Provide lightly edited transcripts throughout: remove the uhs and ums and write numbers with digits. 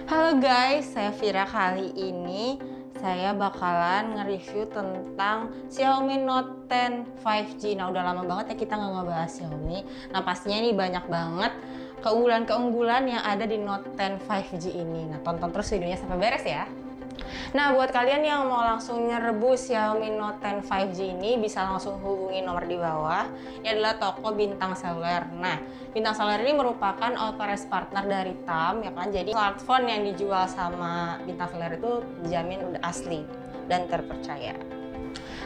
Halo guys, saya Vira. Kali ini saya bakalan nge-review tentang Xiaomi Note 10 5G. Nah, udah lama banget ya kita nggak ngebahas Xiaomi. Nah, pastinya ini banyak banget keunggulan-keunggulan yang ada di Note 10 5G ini. Nah, tonton terus videonya sampai beres ya. Nah, buat kalian yang mau langsung nyerbu Xiaomi Note 10 5G ini, bisa langsung hubungi nomor di bawah. Ini adalah toko Bintang Seluler. Nah, Bintang Seluler ini merupakan authorized partner dari TAM, ya kan? Jadi smartphone yang dijual sama Bintang Seluler itu dijamin udah asli dan terpercaya.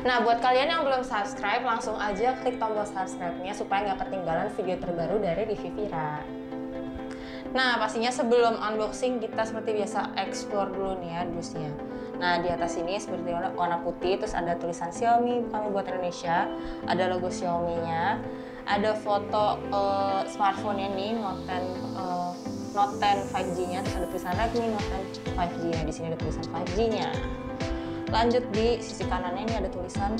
Nah, buat kalian yang belum subscribe, langsung aja klik tombol subscribe-nya supaya nggak ketinggalan video terbaru dari review Vira. Nah, pastinya sebelum unboxing kita seperti biasa explore dulu nih ya dusnya. Nah, di atas ini seperti warna putih, terus ada tulisan Xiaomi kami buat Indonesia, ada logo Xiaomi-nya, ada foto smartphone-nya nih Note 10 5G-nya, terus ada tulisan Redmi Note 10 5G. Nah, di sini ada tulisan 5G-nya. Lanjut di sisi kanannya ini ada tulisan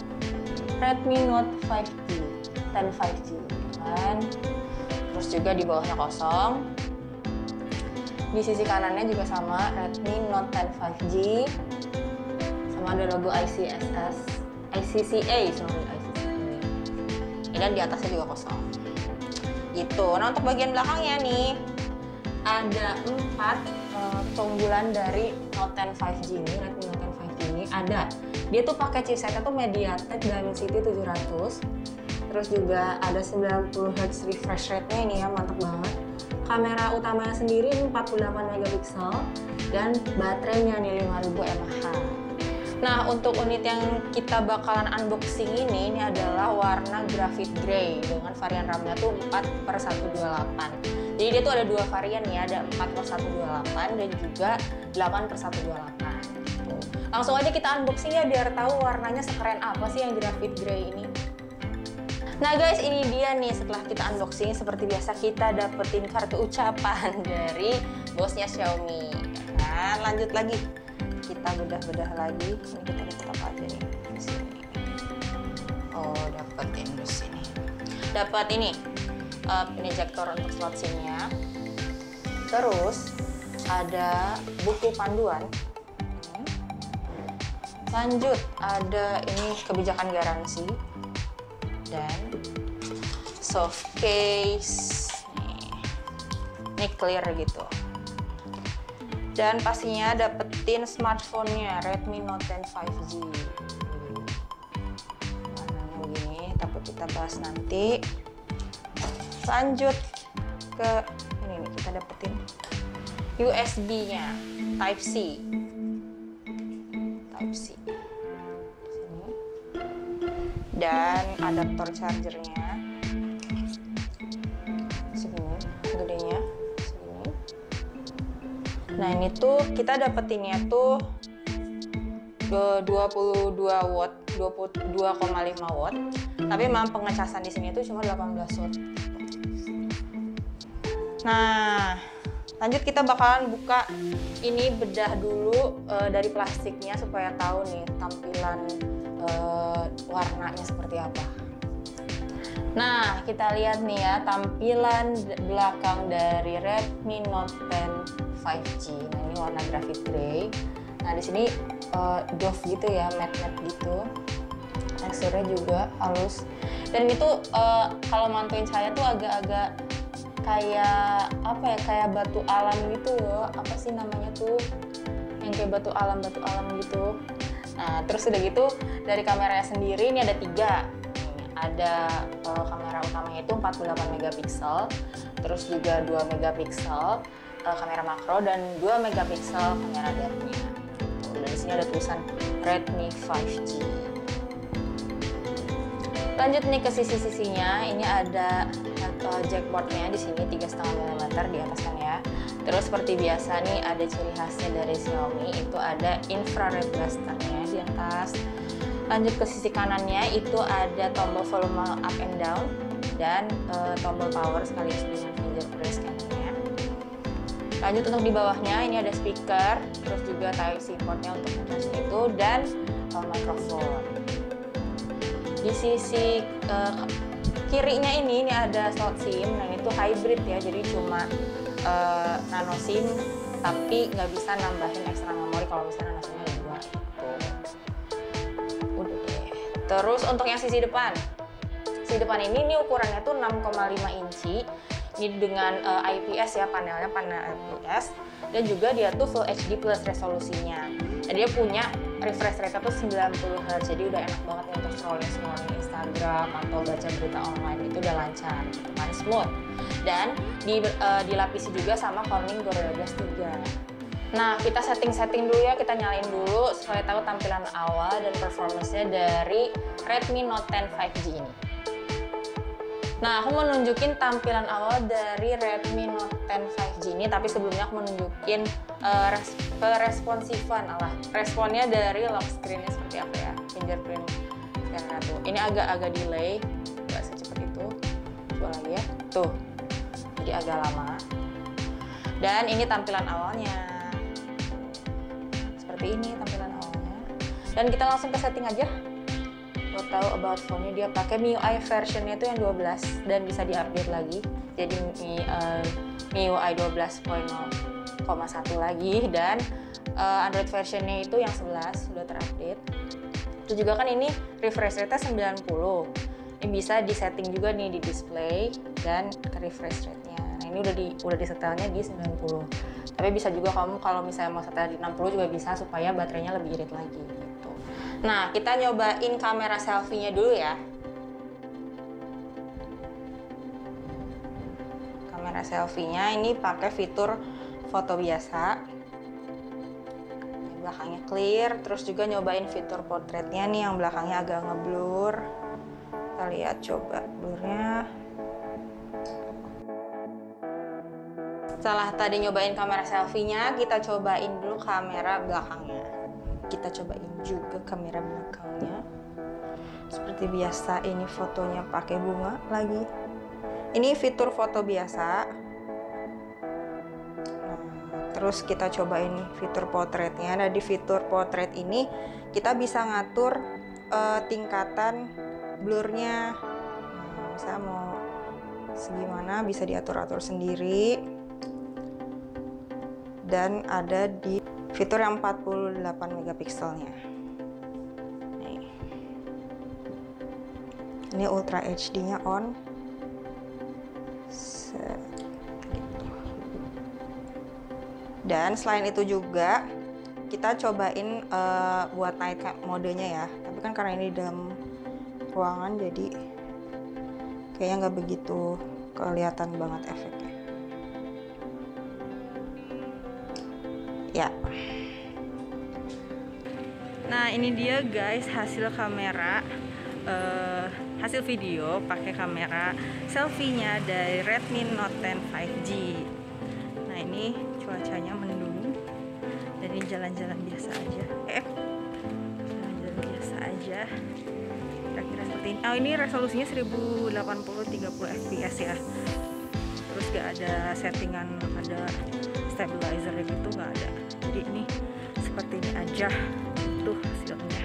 Redmi Note 5G, 10 5G kan. Terus juga di bawahnya kosong. Di sisi kanannya juga sama Redmi Note 10 5G, sama ada logo ICCA. Dan di atasnya juga kosong. Gitu. Nah, untuk bagian belakangnya nih ada 4 keunggulan dari Note 10 5G ini, Redmi Note 10 5G ini. Dia tuh pakai chipsetnya tuh MediaTek Dimensity 700. Terus juga ada 90 Hz refresh rate-nya ini ya, mantap banget. Kamera utamanya sendiri 48 megapiksel dan baterainya nih 5000 mAh. Nah, untuk unit yang kita bakalan unboxing ini adalah warna graphite gray dengan varian RAM-nya tuh 4/128. Jadi dia tuh ada 2 varian ya, ada 4/128 dan juga 8/128. Langsung aja kita unboxing ya biar tahu warnanya sekeren apa sih yang graphite gray ini. Nah guys, ini dia nih setelah kita unboxing. Seperti biasa kita dapetin kartu ucapan dari bosnya Xiaomi. Nah, lanjut lagi. Kita bedah-bedah lagi. Ini kita lihat apa aja nih di sini. Oh, dapetin di sini. Dapat ini injektor untuk slot SIM-nya. Terus ada buku panduan. Lanjut ada ini kebijakan garansi. Dan soft case ini clear gitu. Dan pastinya dapetin smartphone-nya Redmi Note 10 5G. Warnanya begini, tapi kita bahas nanti. Lanjut ke ini nih, kita dapetin USB-nya Type C. Dan adaptor chargernya segini gedenya segini. Nah, ini tuh kita dapetinnya tuh 22 watt, 22,5 watt, tapi memang pengecasan di sini tuh cuma 18 watt. Nah, lanjut kita bakalan buka ini, bedah dulu dari plastiknya supaya tahu nih tampilan warnanya seperti apa. Nah, kita lihat nih ya tampilan belakang dari Redmi Note 10 5G. Nah, ini warna graphite gray. Nah, di sini doff gitu ya, matte gitu. Teksturnya juga halus. Dan itu kalau mantuin saya tuh agak-agak kayak apa ya, kayak batu alam gitu loh. Apa sih namanya tuh? Yang kayak batu alam gitu. Nah, terus udah gitu dari kameranya sendiri ini ada 3. Ada kamera utamanya itu 48 megapiksel, terus juga 2 megapiksel kamera makro dan 2 megapiksel kamera depth-nya. Dan di sini ada tulisan Redmi 5G. Lanjut nih ke sisi-sisinya, ini ada jackpot-nya di sini 3,5 mm di atas kan ya. Terus seperti biasa nih ada ciri khasnya dari Xiaomi, itu ada infrared blaster-nya di atas. Lanjut ke sisi kanannya itu ada tombol volume up and down dan tombol power sekaligus dengan fingerprint scanner-nya. Lanjut untuk di bawahnya ini ada speaker, terus juga Type-C port-nya untuk ngecas itu dan mikrofon. Di sisi kirinya ini ada slot SIM. Nah, itu hybrid ya, jadi cuma nano SIM tapi nggak bisa nambahin ekstra memori kalau misalnya nasional 2 gitu. Udah deh. Terus untuk yang sisi depan ini ukurannya tuh 6,5 inci. Ini dengan IPS ya, panel IPS, dan juga dia tuh Full HD plus resolusinya. Dan dia punya refresh rate-nya tuh 90 Hz, jadi udah enak banget ya untuk scrolling Instagram atau baca berita online, itu udah lancar, gitu kan, smooth. Dan dilapisi juga sama Corning Gorilla Glass 3. Nah, kita setting dulu ya, kita nyalain dulu supaya tahu tampilan awal dan performance-nya dari Redmi Note 10 5G ini. Nah, aku mau nunjukin tampilan awal dari Redmi Note 10 5G ini, tapi sebelumnya aku mau nunjukin responnya dari lock screen-nya seperti apa ya, fingerprint scanner tuh. Ini agak delay, nggak secepat itu. Coba lagi ya, tuh, jadi agak lama. Dan ini tampilan awalnya, seperti ini tampilan awalnya. Dan kita langsung ke setting aja. Buat tahu about phone-nya, dia pakai MIUI versionnya itu yang 12 dan bisa diupdate lagi jadi MIUI 12.0,1 lagi, dan Android versionnya itu yang 11 sudah terupdate. Itu juga kan ini refresh rate-nya 90. Ini bisa disetting juga nih di display dan ke refresh rate-nya. Nah, ini udah disetelnya di 90. Tapi bisa juga kamu kalau misalnya mau setel di 60 juga bisa supaya baterainya lebih irit lagi gitu. Nah, kita nyobain kamera selfie-nya dulu ya. Kamera selfie-nya ini pakai fitur foto biasa. Belakangnya clear, terus juga nyobain fitur portraitnya nih, yang belakangnya agak ngeblur. Kita lihat coba blurnya. Setelah tadi nyobain kamera selfie-nya, kita cobain dulu kamera belakangnya. Kita cobain juga kamera belakangnya. Seperti biasa, ini fotonya pakai bunga lagi. Ini fitur foto biasa. Nah, terus kita cobain fitur portraitnya. Nah, di fitur portrait ini kita bisa ngatur tingkatan blurnya. Nah, misalnya mau segimana bisa diatur-atur sendiri. Dan ada di fitur yang 48 megapikselnya. Ini Ultra HD-nya on. Gitu. Dan selain itu juga kita cobain buat night modenya ya. Tapi kan karena ini dalam ruangan jadi kayaknya nggak begitu kelihatan banget efeknya. Ya. Nah, ini dia guys hasil kamera, hasil video pakai kamera selfie-nya dari Redmi Note 10 5G. Nah, ini cuacanya mendung dan ini jalan-jalan biasa aja. Jalan-jalan biasa aja. Kira-kira seperti ini. Oh, ini resolusinya 1080 30 fps ya. Terus gak ada settingan, ada stabilizer gitu, nggak ada. Jadi ini seperti ini aja tuh hasilnya.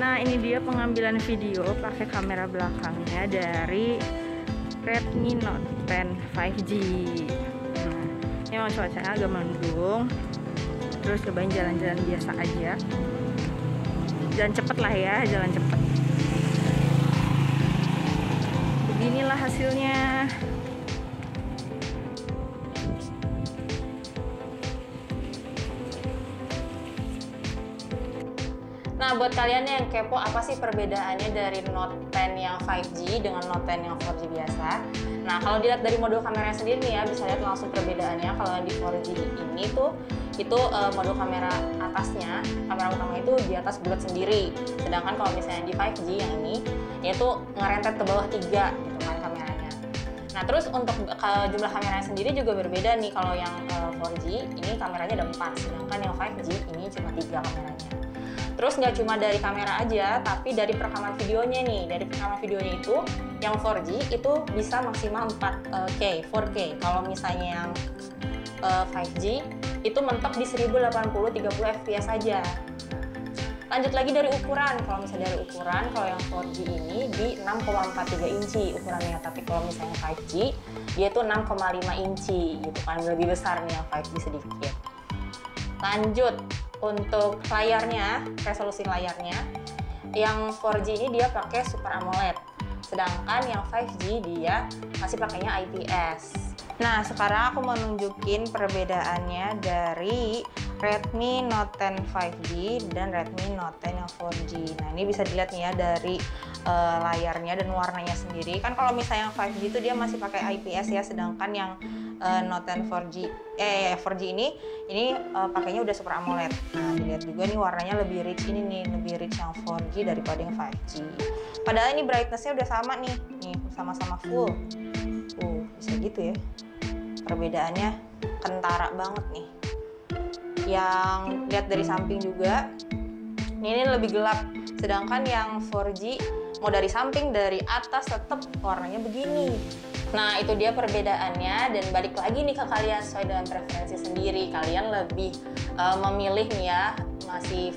Nah, ini dia pengambilan video pakai kamera belakangnya dari Redmi Note 10 5G. Nah, ini memang cuacanya agak mendung. Terus cobain jalan-jalan biasa aja. Jalan cepet lah ya, jalan cepet. Beginilah hasilnya. Nah, buat kalian yang kepo apa sih perbedaannya dari Note 10 yang 5G dengan Note 10 yang 4G biasa. Nah, kalau dilihat dari modul kameranya sendiri nih ya, bisa lihat langsung perbedaannya. Kalau yang di 4G ini tuh, itu modul kamera atasnya, kamera utama itu di atas bulat sendiri. Sedangkan kalau misalnya di 5G yang ini, dia tuh ngerentet ke bawah 3 gitu kan kameranya. Nah, terus untuk jumlah kameranya sendiri juga berbeda nih. Kalau yang 4G ini kameranya ada 4, sedangkan yang 5G ini cuma 3 kameranya. Terus nggak cuma dari kamera aja, tapi dari perekaman videonya nih. Dari perekaman videonya itu, yang 4G itu bisa maksimal 4K. Kalau misalnya yang 5G itu mentok di 1080 30 fps aja. Lanjut lagi dari ukuran. Kalau misalnya dari ukuran, kalau yang 4G ini di 6,43 inci ukurannya, tapi kalau misalnya 5G dia tuh 6,5 inci gitu kan, lebih besar nih yang 5G sedikit. Lanjut untuk layarnya, resolusi layarnya. Yang 4G ini dia pakai Super AMOLED, sedangkan yang 5G dia masih pakainya IPS. Nah, sekarang aku mau nunjukin perbedaannya dari Redmi Note 10 5G dan Redmi Note 10 yang 4G. Nah, ini bisa dilihat nih ya dari layarnya dan warnanya sendiri. Kan kalau misalnya yang 5G itu dia masih pakai IPS ya, sedangkan yang Note 10 4G ini pakainya udah Super AMOLED. Nah, dilihat juga nih warnanya lebih rich, ini nih lebih rich yang 4G daripada yang 5G. Padahal ini brightness-nya udah sama nih sama-sama full. Bisa gitu ya. Perbedaannya kentara banget nih. Yang lihat dari samping juga, ini lebih gelap. Sedangkan yang 4G mau dari samping, dari atas tetap warnanya begini. Nah, itu dia perbedaannya, dan balik lagi nih ke kalian sesuai dengan preferensi sendiri. Kalian lebih memilih nih ya, masih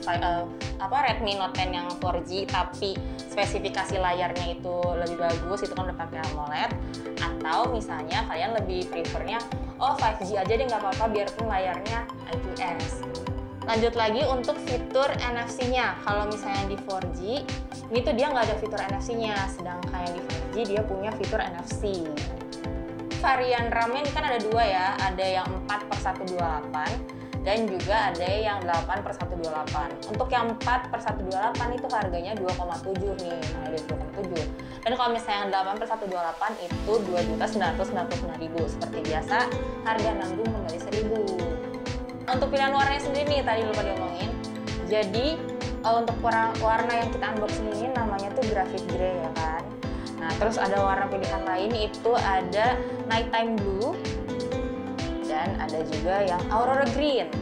Redmi Note 10 yang 4G tapi spesifikasi layarnya itu lebih bagus, itu kan udah pakai AMOLED, atau misalnya kalian lebih prefernya 5G aja deh nggak apa-apa biarpun layarnya IPS. Lanjut lagi untuk fitur NFC-nya. Kalau misalnya di 4G ini tuh dia nggak ada fitur NFC-nya, sedangkan yang di 5G dia punya fitur NFC. Varian RAM-nya ini kan ada dua ya, ada yang 4/128 dan juga ada yang 8/128. Untuk yang 4/128 itu harganya 2,7 nih, ada 2,7. Dan kalau misalnya yang 8/128 itu 2.999.000. Seperti biasa, harga nanggung kembali 1.000. Untuk pilihan warnanya sendiri nih, tadi lupa diomongin. Jadi untuk warna yang kita unboxing ini namanya tuh graphite gray ya kan. Nah, terus ada warna pilihan lain, itu ada nighttime blue dan ada juga yang aurora green.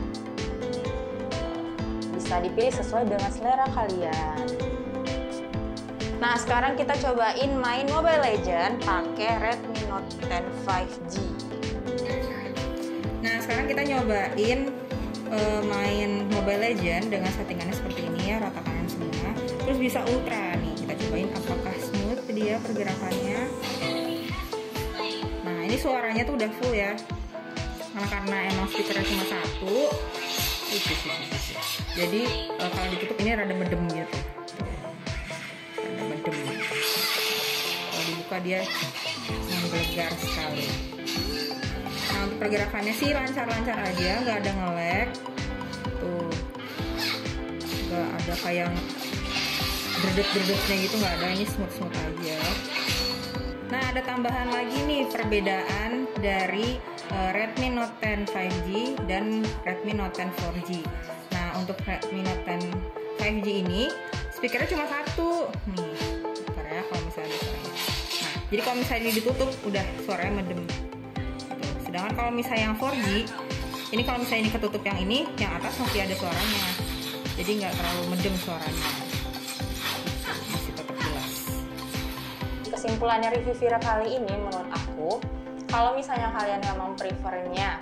Bisa dipilih sesuai dengan selera kalian. Nah, sekarang kita cobain main Mobile Legends pakai Redmi Note 10 5G. Nah, sekarang kita nyobain main Mobile Legends dengan settingannya seperti ini ya, rata kanan semua. Terus bisa ultra nih, kita cobain apakah smooth dia pergerakannya. Nah, ini suaranya tuh udah full ya, karena emang speakernya cuma satu. Jadi kalau ditutup ini rada medem gitu, rada medem. Kalau dibuka dia menggelegar sekali. Nah, untuk pergerakannya sih lancar-lancar aja, nggak ada nge-lag tuh, nggak ada kayak dredeg-dredegnya gitu, nggak ada, ini smooth-smooth aja. Nah, ada tambahan lagi nih perbedaan dari Redmi Note 10 5G dan Redmi Note 10 4G. Nah, untuk Redmi Note 10 5G ini speakernya cuma satu nih, ya kalau misalnya ada suaranya. Nah, jadi kalau misalnya ini ditutup udah suaranya medem. Sedangkan kalau misalnya yang 4G ini, kalau misalnya ini ketutup yang ini, yang atas masih ada suaranya, jadi nggak terlalu medem suaranya, masih tetap jelas. Kesimpulannya review Vira kali ini, menurut aku, kalau misalnya kalian memang prefernya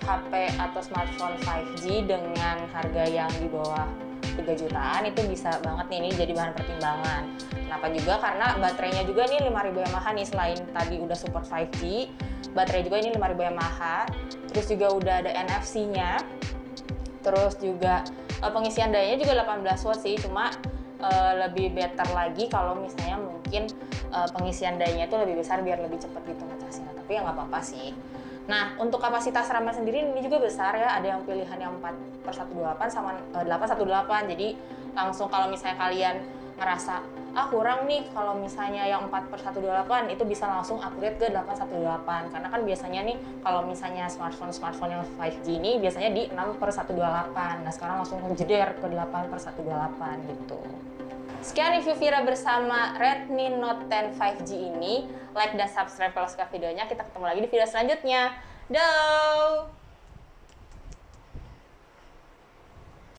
HP atau smartphone 5G dengan harga yang di bawah 3 jutaan, itu bisa banget nih, ini jadi bahan pertimbangan. Kenapa juga? Karena baterainya juga nih 5000 mAh nih, selain tadi udah support 5G, baterai juga ini 5000 mAh, terus juga udah ada NFC-nya, terus juga pengisian dayanya juga 18 watt sih, cuma lebih better lagi kalau misalnya mungkin pengisian dayanya itu lebih besar biar lebih cepat gitu ngecasnya, tapi ya nggak apa-apa sih. Nah, untuk kapasitas RAM sendiri ini juga besar ya, ada yang pilihan yang 4/128 sama 8/128, jadi langsung kalau misalnya kalian ngerasa kurang nih, kalau misalnya yang 4/128 itu bisa langsung upgrade ke 8/128, karena kan biasanya nih kalau misalnya smartphone yang 5G ini biasanya di 6/128. Nah, sekarang langsung jeder ke 8/128 gitu. Sekian review Vira bersama Redmi Note 10 5G ini. Like dan subscribe kalau suka videonya. Kita ketemu lagi di video selanjutnya. Dah.